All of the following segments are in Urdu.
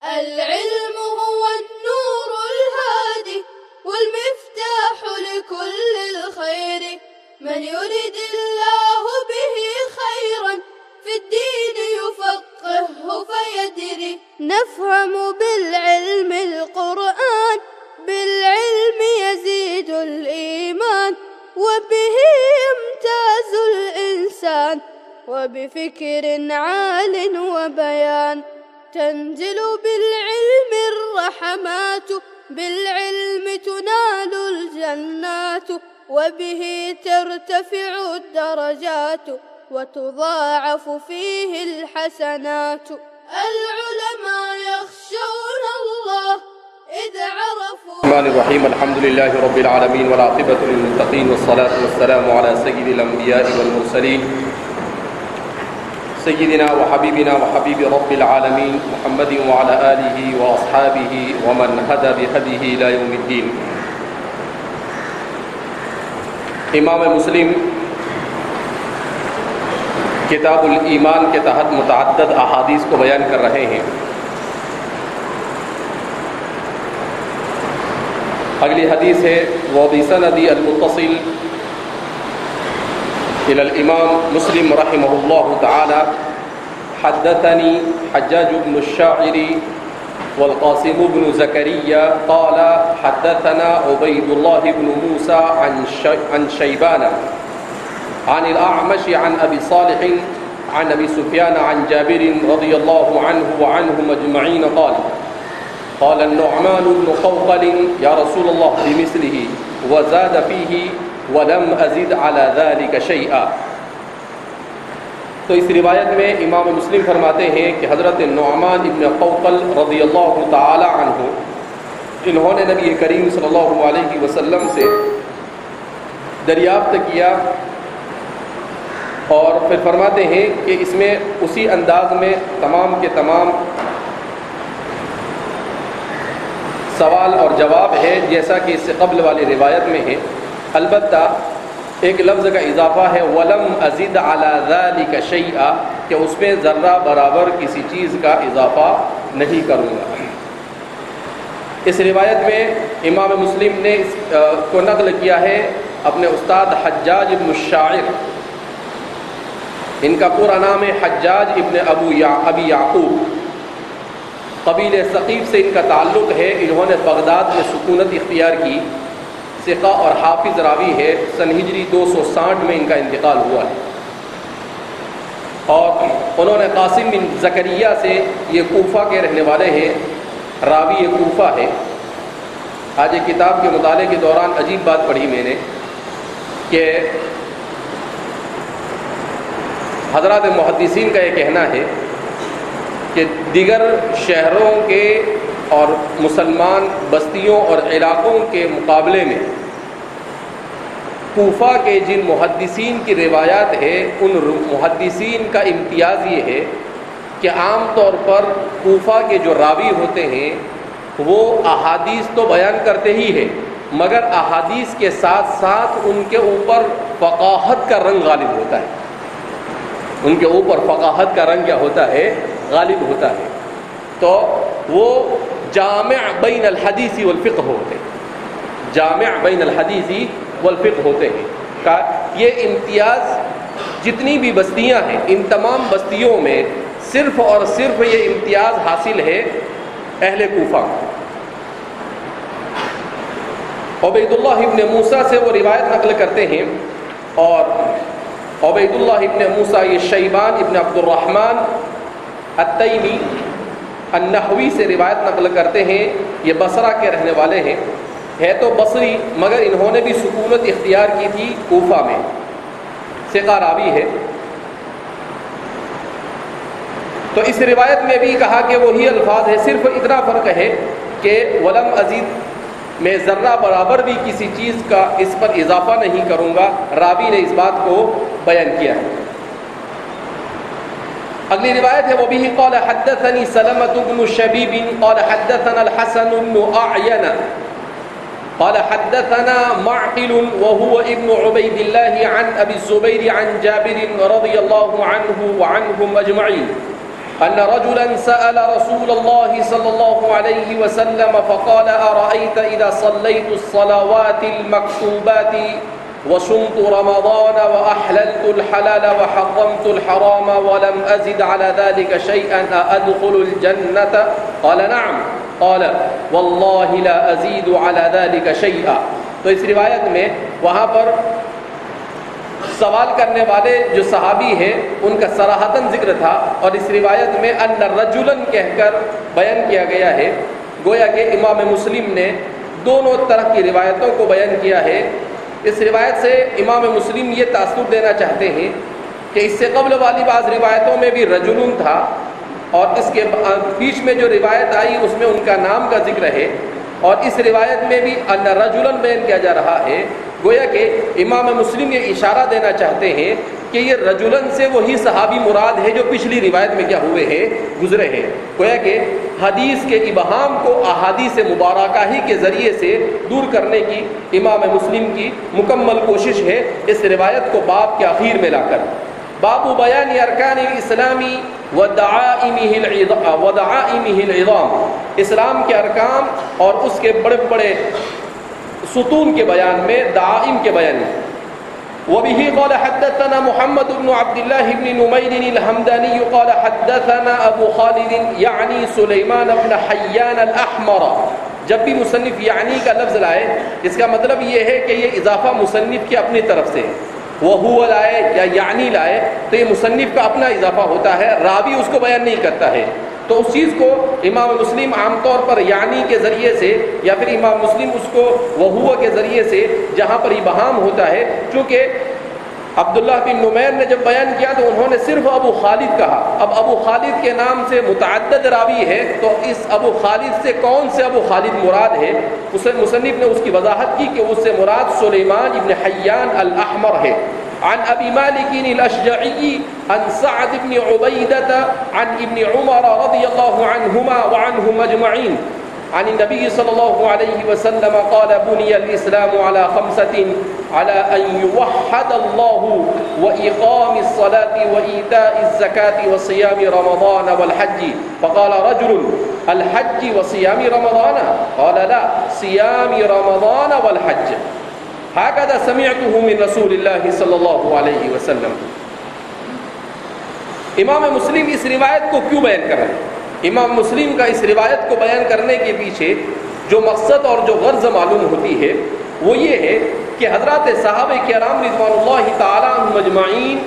العلم هو النور الهادي والمفتاح لكل الخير، من يرد الله به خيرا في الدين يفقهه فيدري. نفهم بالعلم القرآن، بالعلم يزيد الإيمان، وبه يمتاز الإنسان، وبفكر عال وبيان. تنزل بالعلم الرحمات، بالعلم تنال الجنات، وبه ترتفع الدرجات، وتضاعف فيه الحسنات. العلماء يخشون الله إذ عرفوا. الرحمن الرحيم. الحمد لله رب العالمين والعاقبة للمتقين والصلاة والسلام على سيد الأنبياء والمرسلين سيدنا وحبيبنا وحبيب رب العالمين محمد وعلى آله وأصحابه ومن هدى بهديه إلى يوم الدين. امام مسلم کتاب الایمان کے تحت متعدد احادیث کو بیان کر رہے ہیں. اگلی حدیث ہے وبسند المتصل إلى الإمام مسلم رحمه الله تعالى حدثني حجاج بن الشاعر والقاسم بن زكريا قال حدثنا عبيد الله بن موسى عن شيبان عن الأعمش عن أبي صالح عن أبي سفيان عن جابر رضي الله عنه وعنهم أجمعين قال النعمان بن قوقل يا رسول الله بمثله وزاد فيه ولم أزد على ذلك شيئا. تو اس روایت میں امام مسلم فرماتے ہیں کہ حضرت نعمان بن قوقل رضی اللہ تعالی عنہ انہوں نے نبی کریم صلی اللہ علیہ وسلم سے دریافت کیا اور پھر فرماتے ہیں کہ اس میں اسی انداز میں تمام کے تمام سوال اور جواب ہے جیسا کہ اس سے قبل والی روایت میں ہے. البتہ ایک لفظ کا اضافہ ہے ولم ازد علی ذلک شیئا کہ اس میں ذرہ برابر کسی چیز کا اضافہ نہیں کروں گا. اس روایت میں امام مسلم نے اس کو نقل کیا ہے اپنے استاد حجاج ابن الشاعر. ان کا پورا نام ہے حجاج ابن ابی یعقوب. قبیل ثقیف سے ان کا تعلق ہے. انہوں نے بغداد میں سکونت اختیار کی. ثقہ اور حافظ راوی ہے. سن ہجری 260 میں ان کا انتقال ہوا ہے. اور انہوں نے قاسم بن زکریہ سے، یہ کوفہ کے رہنے والے ہیں، راوی کوفہ ہے. آج ایک کتاب کے مطالعے کے دوران عجیب بات پڑھی میں نے کہ حضرات محدثین کا یہ کہنا ہے کہ دیگر شہروں کے اور مسلمان بستیوں اور علاقوں کے مقابلے میں کوفہ کے جن محدثین کی روایات ہے ان محدثین کا امتیاز یہ ہے کہ عام طور پر کوفہ کے جو راوی ہوتے ہیں وہ احادیث تو بیان کرتے ہی ہیں، مگر احادیث کے ساتھ ساتھ ان کے اوپر فقاہت کا رنگ غالب ہوتا ہے. ان کے اوپر فقاہت کا رنگ کیا ہوتا ہے؟ غالب ہوتا ہے. تو وہ جامع بین الحدیث والفقہ ہوتے ہیں. جامع بین الحدیث والفقہ ہوتے ہیں. یہ امتیاز جتنی بھی بستیاں ہیں ان تمام بستیوں میں صرف اور صرف یہ امتیاز حاصل ہے اہل کوفہ کو. عبید اللہ ابن موسیٰ سے وہ روایت نقل کرتے ہیں اور عبید اللہ ابن موسیٰ یہ شیبان ابن عبد الرحمن التیمی النحوی سے روایت نقل کرتے ہیں. یہ بصرہ کے رہنے والے ہیں، ہے تو بصری مگر انہوں نے بھی سکونت اختیار کی تھی کوفہ میں. ثقہ راوی ہے. تو اس روایت میں بھی کہا کہ وہی الفاظ ہے، صرف اتنا فرق ہے کہ ولم ازید میں ذرہ برابر بھی کسی چیز کا اس پر اضافہ نہیں کروں گا. راوی نے اس بات کو بیان کیا ہے. اگلی روایت ہے وبه قال حدثني سلمة بن شبيب قال حدثنا الحسن بن أعين قال حدثنا معقل وهو ابن عبيد الله عن أبي الزبير عن جابر رضي الله عنه وعنهم أجمعين أن رجلا سأل رسول الله صلى الله عليه وسلم فقال أرأيت إذا صليت الصلوات المكتوبات وصمت رمضان وأحللت الحلال وحرمت الحرام ولم أزد على ذلك شيئا أدخل الجنة؟ قال نعم. قال والله لا أزيد على ذلك شيئا. تو اس روایت میں وہاں پر سوال کرنے والے جو صحابی ہیں ان کا صراحتاً ذکر تھا، اور اس روایت میں ان رجلاً کہہ کر بیان کیا گیا ہے. گویا کہ امام مسلم نے دونوں طرح کی روایتوں کو بیان کیا ہے. اس روایت سے امام مسلم یہ تاثر دینا چاہتے ہیں کہ اس سے قبل والی بعض روایتوں میں بھی رجلن تھا، اور اس کے بیچ میں جو روایت آئی اس میں ان کا نام کا ذکر ہے، اور اس روایت میں بھی ان رجلاً بیان کیا جا رہا ہے. گویا کہ امام مسلم یہ اشارہ دینا چاہتے ہیں کہ یہ رجلاً سے وہی صحابی مراد ہے جو پچھلی روایت میں کیا ہوئے ہیں، گزرے ہیں. گویا کہ حدیث کے ابہام کو احادیث مبارکہ ہی کے ذریعے سے دور کرنے کی امام مسلم کی مکمل کوشش ہے اس روایت کو باب کے آخر میں لا کر. باب بیان ارکان الاسلامی ودعائمہ العظام، اسلام کے ارکان اور اس کے بڑے بڑے ستون کے بیان میں، دعائم کے بیان میں. وبه قال حدثنا محمد بن عبد الله بن نمير الحمداني قال حدثنا ابو خالد يعني سليمان بن حيان الاحمر. جب بھی مصنف یعنی کا لفظ لائے اس کا مطلب یہ ہے کہ یہ اضافہ مصنف کی اپنی طرف سے، وہو لائے یا یعنی لائے تو یہ مصنف کا اپنا اضافہ ہوتا ہے، راوی اس کو بیان نہیں کرتا ہے. تو اس چیز کو امام مسلم عام طور پر یعنی کے ذریعے سے یا پھر امام مسلم اس کو وہو کے ذریعے سے جہاں پر ابہام ہوتا ہے، چونکہ عبداللہ بن نمیر نے جب بیان کیا تو انہوں نے صرف ابو خالد کہا. اب ابو خالد کے نام سے متعدد راوی ہے، تو اس ابو خالد سے کون سے ابو خالد مراد ہے؟ مصنف نے اس کی وضاحت کی کہ اس سے مراد سلیمان ابن حیان الاحمر ہے. عن ابی مالک الاشجعی عن سعد بن عبیدہ عن ابن عمر رضی اللہ عنہما وعنہم اجمعین عن النبي صلى الله عليه وسلم قال بني الإسلام على 5: على أن يوحد الله وإقام الصلاة وإيتاء الزكاة وصيام رمضان والحج. فقال رجل الحج وصيام رمضان؟ قال لا، صيام رمضان والحج. هكذا سمعته من رسول الله صلى الله عليه وسلم. امام مسلم اس روایت کو کیوں بیان کر رہے ہیں؟ امام مسلم کا اس روایت کو بیان کرنے کے پیچھے جو مقصد اور جو غرض معلوم ہوتی ہے وہ یہ ہے کہ حضرات صحابہ کرام رضوان اللہ تعالیٰ عنہم اجمعین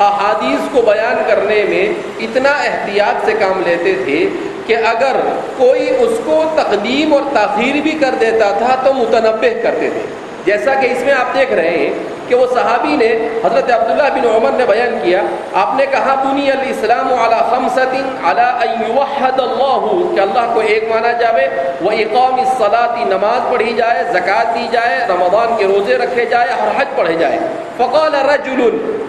احادیث کو بیان کرنے میں اتنا احتیاط سے کام لیتے تھے کہ اگر کوئی اس کو تقدیم اور تاخیر بھی کر دیتا تھا تو متنبہ کرتے تھے. جیسا کہ اس میں آپ دیکھ رہے ہیں کہ وہ صحابی نے حضرت عبداللہ بن عمر نے بیان کیا، آپ نے کہا بنی الاسلام علی 5: علی ان یوحد اللہ، کہ اللہ کو ایک مانا جائے، و اقام الصلاۃ، نماز پڑھی جائے، زکوٰۃ دی جائے، رمضان کے روزے رکھے جائے اور حج پڑھے جائے. فقال رجل،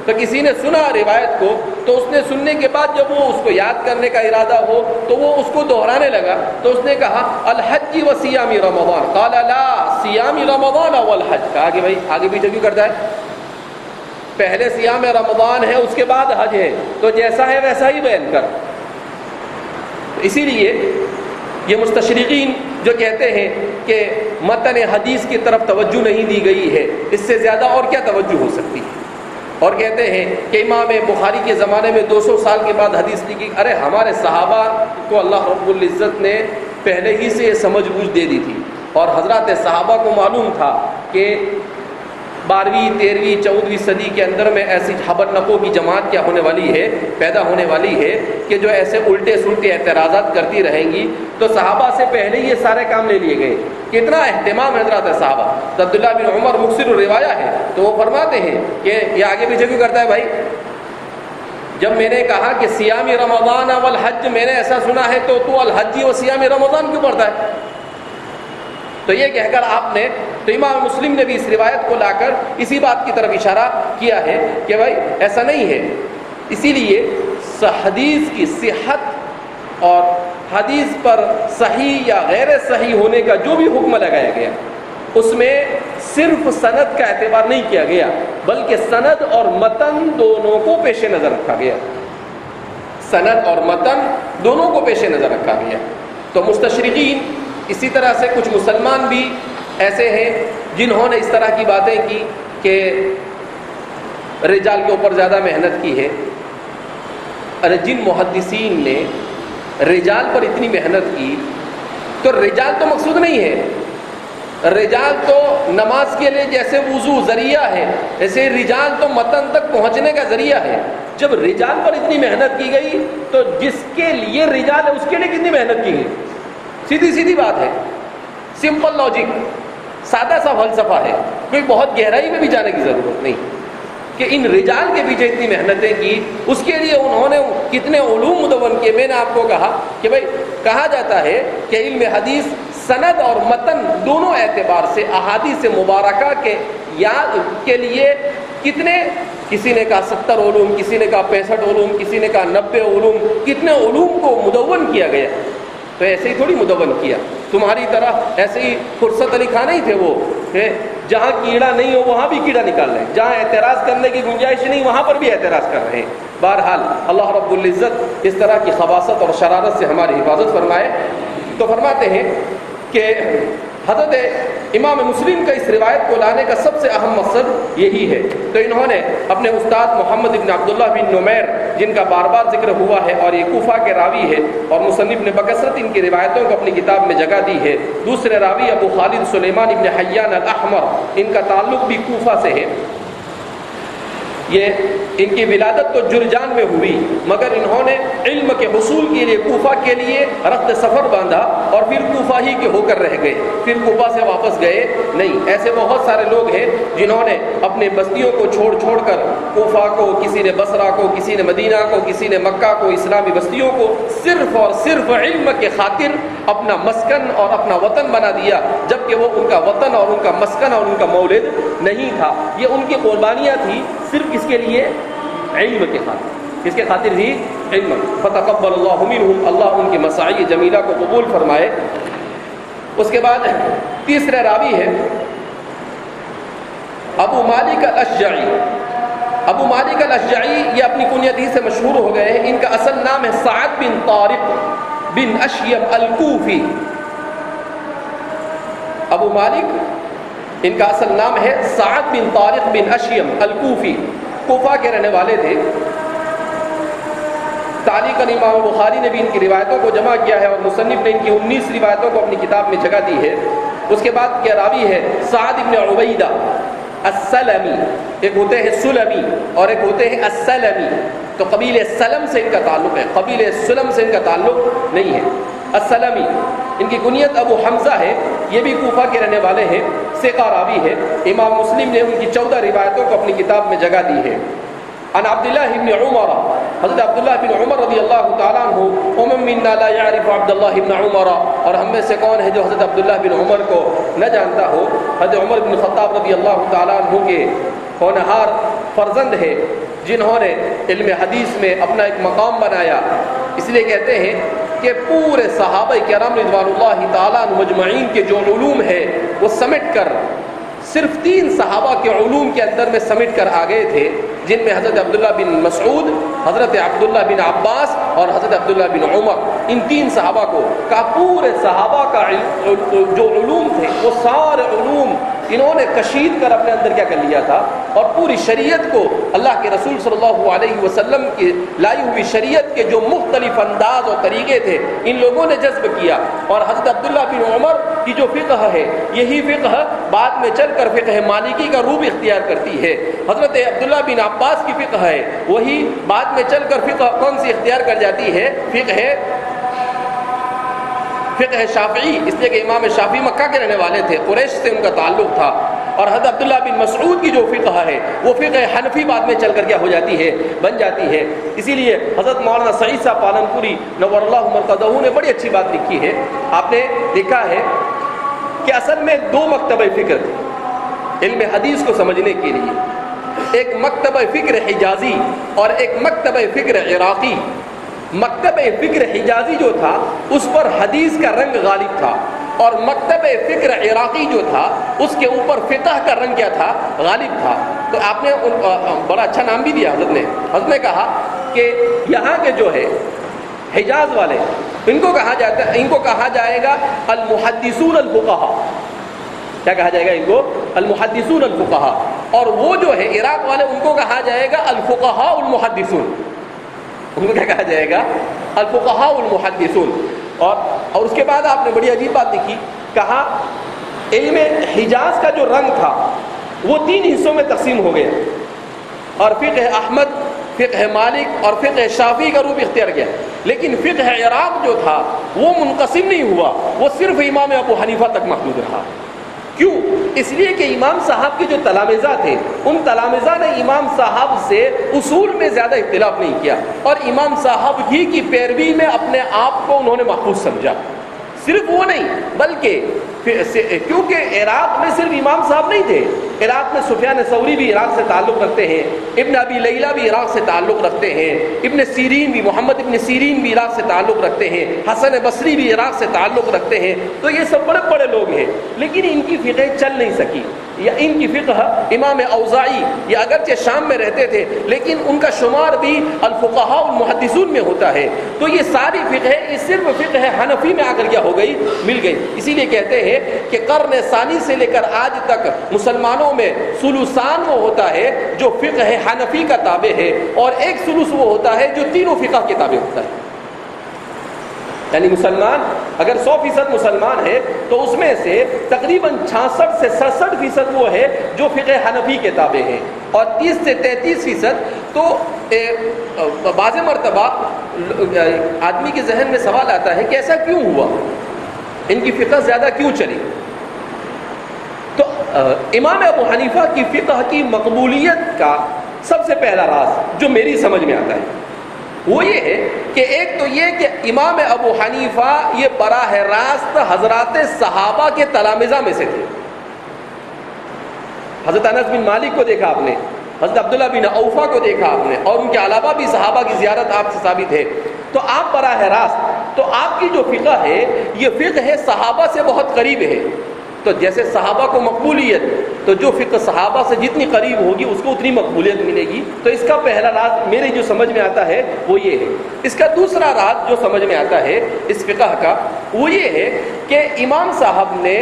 تو کسی نے سنا روایت کو تو اس نے سننے کے بعد جب وہ اس کو یاد کرنے کا ارادہ ہو تو وہ اس کو دہرانے لگا، تو اس نے کہا الحج و صیام رمضان. قال لا، صیام رمضان والحج. کہا کہ بھائی آگے پیچھے کیوں کرتا ہے؟ پہلے صیام رمضان ہے، اس کے بعد حج ہے، تو جیسا ہے ویسا ہی بیان کر. اسی لیے یہ مستشرقین جو کہتے ہیں کہ متن حدیث کی طرف توجہ نہیں دی گئی ہے، اس سے زیادہ اور کیا توجہ ہو سکتی ہے، اور کہتے ہیں کہ امام بخاری کے زمانے میں 200 سال کے بعد حدیث لکھی. ارے ہمارے صحابہ کو اللہ رب العزت نے پہلے ہی سے یہ سمجھ بوجھ دے دی تھی، اور حضرات صحابہ کو معلوم تھا کہ 12ویں 13ویں 14ویں صدی کے اندر میں ایسی حبر نقو کی جماعت کیا ہونے والی ہے، پیدا ہونے والی ہے کہ جو ایسے الٹے سلٹے اعتراضات کرتی رہیں گی. تو صحابہ سے پہلے یہ سارے کام لے لیے گئے. کتنا اہتمام حضرات صحابہ. عبداللہ بن عمر مکثر الروایا ہے تو وہ فرماتے ہیں کہ یہ آگے پیچھے کیوں کرتا ہے بھائی؟ جب میں نے کہا کہ صیام رمضان والحج، میں نے ایسا سنا ہے تو الحج و صیام رمضان کیوں پڑھتا ہے؟ تو یہ کہہ کر آپ نے، تو امام مسلم نے بھی اس روایت کو لا کر اسی بات کی طرف اشارہ کیا ہے کہ بھائی ایسا نہیں ہے. اسی لیے حدیث کی صحت اور حدیث پر صحیح یا غیر صحیح ہونے کا جو بھی حکم لگایا گیا اس میں صرف سند کا اعتبار نہیں کیا گیا، بلکہ سند اور متن دونوں کو پیش نظر رکھا گیا. سند اور متن دونوں کو پیش نظر رکھا گیا. تو مستشرقین اسی طرح سے کچھ مسلمان بھی ایسے ہیں جنہوں نے اس طرح کی باتیں کی کہ رجال کے اوپر زیادہ محنت کی ہے. ارے جن محدثین نے رجال پر اتنی محنت کی تو رجال تو مقصود نہیں ہے. رجال تو نماز کے لیے جیسے وضو ذریعہ ہے ایسے رجال تو متن تک پہنچنے کا ذریعہ ہے. جب رجال پر اتنی محنت کی گئی تو جس کے لیے رجال ہے اس کے لیے کتنی محنت کی گئی. سیدھی سیدھی بات ہے, سمپل لاجک, سادہ سا فلسفہ ہے, کوئی بہت گہرائی میں بھی جانے کی ضرورت نہیں کہ ان رجال کے پیچھے اتنی محنتیں کی, اس کے لیے انہوں نے کتنے علوم مدون کیے. میں نے آپ کو کہا کہ بھائی کہا جاتا ہے کہ علم حدیث سند اور متن دونوں اعتبار سے احادیث مبارکہ کے لیے کتنے, کسی نے کہا 70 علوم, کسی نے کہا 65 علوم, کسی نے کہا 90 علوم, کتنے علوم کو مدون کیا گیا. تو ایسے ہی تھوڑی مدون کیا, تمہاری طرح ایسے ہی فرصت علی خان ہی تھے وہ, جہاں کیڑا نہیں ہو وہاں بھی کیڑا نکال رہے ہیں, جہاں اعتراض کرنے کی گنجائش نہیں وہاں پر بھی اعتراض کر رہے ہیں. بہرحال اللہ رب العزت اس طرح کی خباثت اور شرارت سے ہماری حفاظت فرمائے. تو فرماتے ہیں کہ حضرت امام مسلم کا اس روایت کو لانے کا سب سے اہم مقصد یہی ہے. تو انہوں نے اپنے استاد محمد بن عبداللہ بن نمیر, جن کا بار بار ذکر ہوا ہے اور یہ کوفہ کے راوی ہے اور مصنف نے بکثرت ان کی روایتوں کو اپنی کتاب میں جگہ دی ہے. دوسرے راوی ابو خالد سلیمان بن حیان الاحمر, ان کا تعلق بھی کوفہ سے ہے. یہ ان کی ولادت تو جرجان میں ہوئی مگر انہوں نے علم کے حصول کے لیے کوفہ کے لیے رخت سفر باندھا اور پھر کوفہ ہی کے ہو کر رہ گئے, پھر کوفہ سے واپس گئے نہیں. ایسے بہت سارے لوگ ہیں جنہوں نے اپنے بستیوں کو چھوڑ چھوڑ کر کوفہ کو, کسی نے بصرہ کو, کسی نے مدینہ کو, کسی نے مکہ کو, اسلامی بستیوں کو صرف اور صرف علم کے خاطر اپنا مسکن اور اپنا وطن بنا دیا, جبکہ وہ ان کا وطن اور ان کا مسکن اور ان کا مولد نہیں تھا. یہ ان کی قربانیاں تھیں صرف اس کے لیے علم کے خاطر. کس کے خاطر تھی؟ علم. فتقبل اللہ منہم, اللہ ان کی مساعی جمیلہ کو قبول فرمائے. اس کے بعد تیسرے راوی ہے ابو مالک الاشجعی. ابو مالک الاشجعی یہ اپنی کنیت ہی سے مشہور ہو گئے ہیں. ان کا اصل نام ہے سعد بن طارق بن اشیم الکوفی. ابو مالک ان کا اصل نام ہے سعد بن طارق بن اشیم الکوفی, کوفہ کے رہنے والے تھے. تعلیقاً امام بخاری نے بھی ان کی روایتوں کو جمع کیا ہے اور مصنف نے ان کی 19 روایتوں کو اپنی کتاب میں جگہ دی ہے. اس کے بعد کیا راوی ہے سعد بن عبیدہ السلمی. ایک ہوتے ہیں سلمی اور ایک ہوتے ہیں السلمی. تو قبیل سلم سے ان کا تعلق ہے, قبیل سلم سے ان کا تعلق نہیں ہے. السلمی ان کی کنیت ابو حمزہ ہے, یہ بھی کوفہ کے رہنے والے ہیں, ثقہ راوی ہے. امام مسلم نے ان کی 14 روایتوں کو اپنی کتاب میں جگہ دی ہے. عن عبداللہ بن عمر, حضرت عبداللہ بن عمر رضی اللہ تعالیٰ عنہ, ومن منا لا يعرف عبداللہ بن عمر, اور ہم میں سے کون ہے جو حضرت عبداللہ بن عمر کو نہ جانتا ہو. حضرت عمر بن خطاب رضی اللہ تعالیٰ عنہ کے ہونہار فرزند ہے جنہوں نے علم حدیث میں اپنا ایک مقام بنایا. اس لیے کہتے ہیں کہ پورے صحابہ کرام رضوان اللہ تعالیٰ مجمعین کے جو علوم ہے وہ سمیٹ کر صرف 3 صحابہ کے علوم کے اندر میں سمیٹ کر آ گئے تھے, جن میں حضرت عبداللہ بن مسعود, حضرت عبداللہ بن عباس اور حضرت عبداللہ بن عمر. ان 3 صحابہ کو کا پورے صحابہ کا جو علوم تھے وہ سارے علوم انہوں نے کشید کر اپنے اندر کیا کر لیا تھا, اور پوری شریعت کو اللہ کے رسول صلی اللہ علیہ وسلم کی لائی ہوئی شریعت کے جو مختلف انداز اور طریقے تھے ان لوگوں نے جذب کیا. اور حضرت عبداللہ بن عمر کی جو فقہ ہے یہی فقہ بعد میں چل کر فقہ مالکی کا روپ اختیار کرتی ہے. حضرت عبداللہ بن عباس کی فقہ ہے وہی بعد میں چل کر فقہ کون سی اختیار کر جاتی ہے؟ فقہ شافعی. اس لیے کہ امام شافعی مکہ کے رہنے والے تھے, قریش سے ان کا تعلق تھا. اور حضرت عبداللہ بن مسعود کی جو فقہ ہے وہ فقہ حنفی بعد میں چل کر کیا ہو جاتی ہے؟ بن جاتی ہے. اسی لیے حضرت مولانا سعید صاحب پالنپوری نور اللہ مرقدہ نے بڑی اچھی بات لکھی ہے. آپ نے دیکھا ہے کہ اصل میں 2 مکتبہ فکر تھے علم حدیث کو سمجھنے کے لیے, ایک مکتبہ فکر حجازی اور ایک مکتبہ فکر عراقی. مکتبہ فکر حجازی جو تھا اس پر حدیث کا رنگ غالب تھا, اور مکتبہ فکر عراقی جو تھا اس کے اوپر فقہ کا رنگ کیا تھا؟ غالب تھا. تو آپ نے بڑا اچھا نام بھی دیا حضرت نے. حضرت نے کہا کے یہاں کے جو ہے حجاز والے ان کو کہا جاتا ہے، ان کو کہا جائے گا المحدثون الفقہاء. کیا کہا جائے گا ان کو؟ المحدثون الفقہاء. اور وہ جو ہے عراق والے ان کو کہا جائے گا الفقہاء المحدثون. ان کو کیا کہا جائے گا؟ الفقہاء المحدثون. اور اس کے بعد آپ نے بڑی عجیب بات لکھی، کہا علم حجاز کا جو رنگ تھا وہ 3 حصوں میں تقسیم ہو گیا، اور فقہ احمد، فقہ مالک اور فقہ شافعی کا روپ اختیار کیا. لیکن فقہ عراق جو تھا وہ منقسم نہیں ہوا، وہ صرف امام ابو حنیفہ تک محدود رہا. کیوں؟ اس لیے کہ امام صاحب کے جو تلامذہ تھے ان تلامذہ نے امام صاحب سے اصول میں زیادہ اختلاف نہیں کیا، اور امام صاحب ہی کی پیروی میں اپنے آپ کو انہوں نے محفوظ سمجھا. صرف وہ نہیں بلکہ کیونکہ عراق میں صرف امام صاحب نہیں تھے، عراق میں سفیان ثوری بھی عراق سے تعلق رکھتے ہیں، ابن ابی لیلہ بھی عراق سے تعلق رکھتے ہیں، ابن سیرین بھی، محمد ابن سیرین بھی عراق سے تعلق رکھتے ہیں، حسن بصری بھی عراق سے تعلق رکھتے ہیں. تو یہ سب بڑے بڑے لوگ ہیں، لیکن ان کی فقہ چل نہیں سکی. یا ان کی فقہ امام اوزاعی یہ اگرچہ شام میں رہتے تھے لیکن ان کا شمار بھی الفقہاء المحدثون میں ہوتا ہے. تو یہ ساری فقہ یہ صرف فقہ حنفی میں آ کر کیا ہو گئی؟ مل گئی. اسی لیے کہتے ہیں کہ قرن ثانی سے لے کر آج تک مسلمانوں میں ثلثان وہ ہوتا ہے جو فقہ حنفی کا تابع ہے، اور 1 ثلث وہ ہوتا ہے جو تینوں فقہ کے تابع ہوتا ہے. یعنی مسلمان اگر 100% مسلمان ہے تو اس میں سے تقریباً 66 سے 67% وہ ہے جو فقہ حنفی کے تابع ہیں، اور 30 سے 33% تو بعض مرتبہ آدمی کے ذہن میں سوال آتا ہے کہ ایسا کیوں ہوا، ان کی فقہ زیادہ کیوں چلی. تو امام ابو حنیفہ کی فقہ کی مقبولیت کا سب سے پہلا راز جو میری سمجھ میں آتا ہے وہ یہ ہے کہ ایک تو یہ کہ امام ابو حنیفہ یہ براہ راست حضرات صحابہ کے تلامذہ میں سے تھے. حضرت انس بن مالک کو دیکھا آپ نے، حضرت عبداللہ بن اوفا کو دیکھا آپ نے، اور ان کے علاوہ بھی صحابہ کی زیارت آپ سے ثابت ہے. تو آپ براہ راست تو آپ کی جو فقہ ہے یہ فقہ ہے صحابہ سے بہت قریب ہے. تو جیسے صحابہ کو مقبولیت، تو جو فقہ صحابہ سے جتنی قریب ہوگی اس کو اتنی مقبولیت ملے گی. تو اس کا پہلا راز میرے جو سمجھ میں آتا ہے وہ یہ ہے. اس کا دوسرا راز جو سمجھ میں آتا ہے اس فقہ کا وہ یہ ہے کہ امام صاحب نے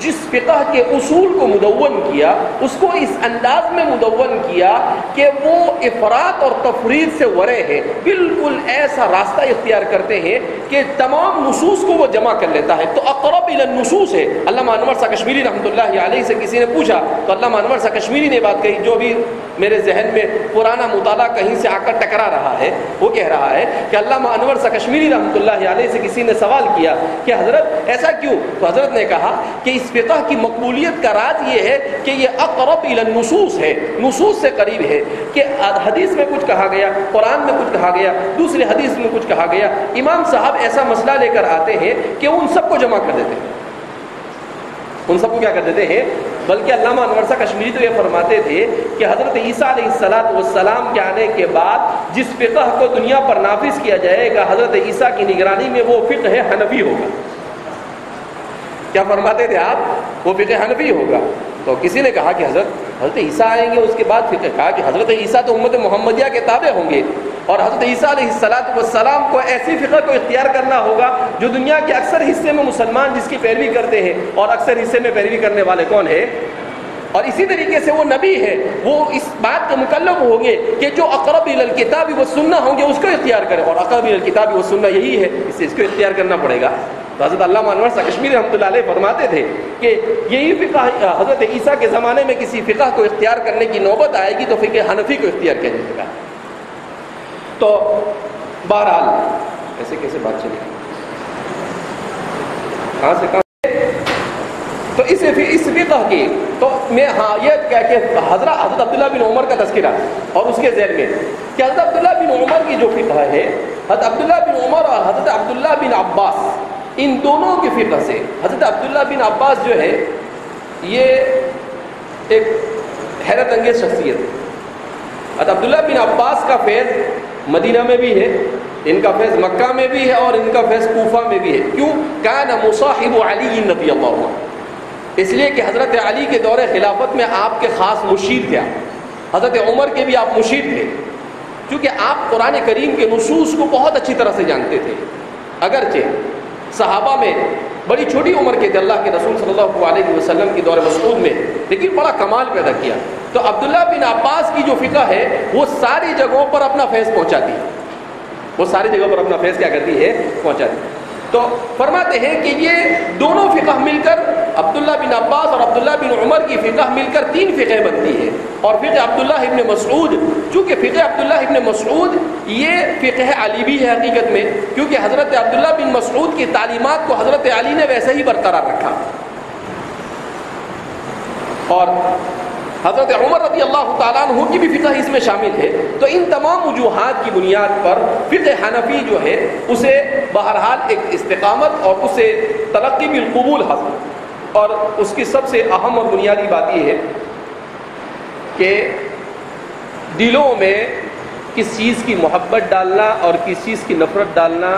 جس فقہ کے اصول کو مدون کیا اس کو اس انداز میں مدون کیا کہ وہ افراط اور تفرید سے ورے ہے. بالکل ایسا راستہ اختیار کرتے ہیں کہ تمام نصوص کو وہ جمع کر لیتا ہے. تو اقرب الی النصوص ہے. علامہ انور شاہ کشمیری رحمۃ اللہ علیہ سے کسی نے پوچھا تو علامہ انور شاہ کشمیری نے بات کہی جو بھی میرے ذہن میں پرانا مطالعہ کہیں سے آ کر ٹکرا رہا ہے. وہ کہہ رہا ہے کہ علامہ انور شاہ کشمیری رحمۃ اللہ علیہ سے کسی نے سوال کیا کہ حضرت ایسا کیوں؟ تو حضرت نے کہا کہ اس فقہ کی مقبولیت کا راز یہ ہے کہ یہ اقرب الی النصوص ہے، نصوص سے قریب ہے. کہ حدیث میں کچھ کہا گیا، قرآن میں کچھ کہا گیا، دوسری حدیث میں کچھ کہا گیا، امام صاحب ایسا مسئلہ لے کر آتے ہیں کہ وہ ان سب کو جمع کر دیتے ہیں. ان سب کو کیا کر دیتے ہیں؟ بلکہ علامہ انور شاہ کشمیری تو یہ فرماتے تھے کہ حضرت عیسیٰ علیہ السلام کے آنے کے بعد جس فقہ کو دنیا پر نافذ کیا جائے گا حضرت عیسیٰ کی نگرانی میں وہ فقہ حنفی ہوگا. کیا فرماتے تھے آپ؟ وہ فقہ حنفی ہوگا. تو کسی نے کہا کہ حضرت عیسیٰ آئیں گے اس کے بعد فقہ. کہا کہ حضرت عیسیٰ تو امت محمدیہ کے تابع ہوں گے، اور حضرت عیسیٰ علیہ السلام کو ایسی فقہ کو اختیار کرنا ہوگا جو دنیا کے اکثر حصے میں مسلمان جس کی پیروی کرتے ہیں، اور اکثر حصے میں پیروی کرنے والے کون ہیں؟ اور اسی طریقے سے وہ نبی ہے، وہ اس بات کے مکلف ہوں گے کہ جو اقرب الی الکتاب والسنہ ہوں گے اس کو اختیار کریں، اور اقرب الی الکتاب والسنہ یہی ہے، اس کو اختیار کرنا پڑے گا. تو حضرت علامہ انور شاہ کشمیری رحمۃ اللہ علیہ فرماتے تھے کہ یہی فقہ حضرت عیسیٰ کے زمانے میں کسی فقہ کو اختیار کرنے کی نوبت آئے گی تو فقہ حنفی کو اختیار کیا جائے گا. تو بہرحال ایسے کیسے بات چلے گی، کہاں سے کہاں. تو اس فقہ کی تو میں یہ کہہ کے حضرت عبداللہ بن عمر کا تذکرہ اور اس کے ذیل میں کہ حضرت عبداللہ بن عمر کی جو فقہ ہے، حضرت عبداللہ بن عمر اور حضرت عبداللہ بن عباس ان دونوں کی فقہ سے حضرت عبداللہ بن عباس جو ہے یہ ایک حیرت انگیز شخصیت ہے. حضرت عبداللہ بن عباس کا فیض مدینہ میں بھی ہے، ان کا فیض مکہ میں بھی ہے، اور ان کا فیض کوفہ میں بھی ہے. کیوں؟ کان مصاحب علی رضی اللہ عنہ، اس لیے کہ حضرت علی کے دور خلافت میں آپ کے خاص مرشید تھے. حضرت عمر کے بھی آپ مرشید تھے. چونکہ آپ قرآن کریم کے نصوص کو بہت اچھی طرح سے جانتے تھے، اگرچہ صحابہ میں بڑی چھوٹی عمر کے تھے اللہ کے رسول صلی اللہ علیہ وسلم کی دور مسعود میں، لیکن بڑا کمال پیدا کیا. تو عبداللہ بن عباس کی جو فقہ ہے وہ ساری جگہوں پر اپنا فیض پہنچاتی ہے، وہ ساری جگہوں پر اپنا فیض کیا کرتی ہے؟ پہنچاتی ہے. تو فرماتے ہیں کہ یہ دونوں فقہ مل کر، عبداللہ بن عباس اور عبداللہ بن عمر کی فقہ مل کر 3 فقہ بنتی ہے. اور فقہ عبداللہ ابن مسعود، چونکہ فقہ عبداللہ ابن مسعود یہ فقہ علی بھی ہے حقیقت میں، کیونکہ حضرت عبداللہ بن مسعود کی تعلیمات کو حضرت علی نے ویسے ہی برقرار رکھا. اور حضرت عمر رضی اللہ تعالیٰ عنہ کی بھی فقہ اس میں شامل ہے. تو ان تمام وجوہات کی بنیاد پر فقہ حنفی جو ہے اسے بہرحال ایک استقامت اور اسے تلقی بالقبول حاصل. اور اس کی سب سے اہم اور بنیادی بات یہ ہے کہ دلوں میں کس چیز کی محبت ڈالنا اور کس چیز کی نفرت ڈالنا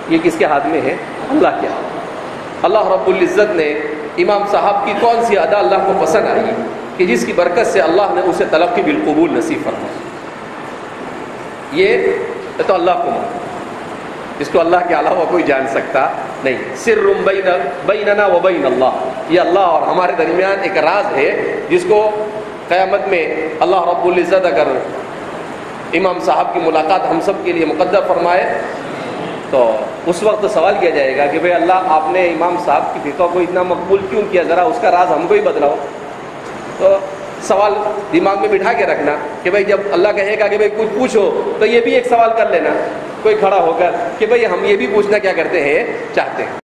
یہ کس کے ہاتھ میں ہے؟ اللہ کے ہاتھ. اللہ رب العزت نے امام صاحب کی کون سی ادا اللہ کو پسند آئی کہ جس کی برکت سے اللہ نے اسے تلقی بالقبول نصیب فرمائی؟ یہ تو اللہ کو معلوم، اس کو اللہ کے علاوہ کوئی جان سکتا نہیں. سر بیننا و بین اللہ، یہ اللہ اور ہمارے درمیان ایک راز ہے جس کو قیامت میں اللہ رب العزت اگر امام صاحب کی ملاقات ہم سب کے لیے مقدر فرمائے تو اس وقت سوال کیا جائے گا کہ بھئی اللہ آپ نے امام صاحب کی فقہ کو اتنا مقبول کیوں کیا، ذرا اس کا راز ہم کو ہی بتلاؤ. تو سوال دماغ میں بٹھا کے رکھنا کہ بھئی جب اللہ کہے گا کہ بھئی کچھ پوچھو تو یہ بھی ایک سوال کر لینا کوئی کھڑا ہو کر کہ بھئی ہم یہ بھی پوچھنا کیا کرتے ہیں چاہتے ہیں.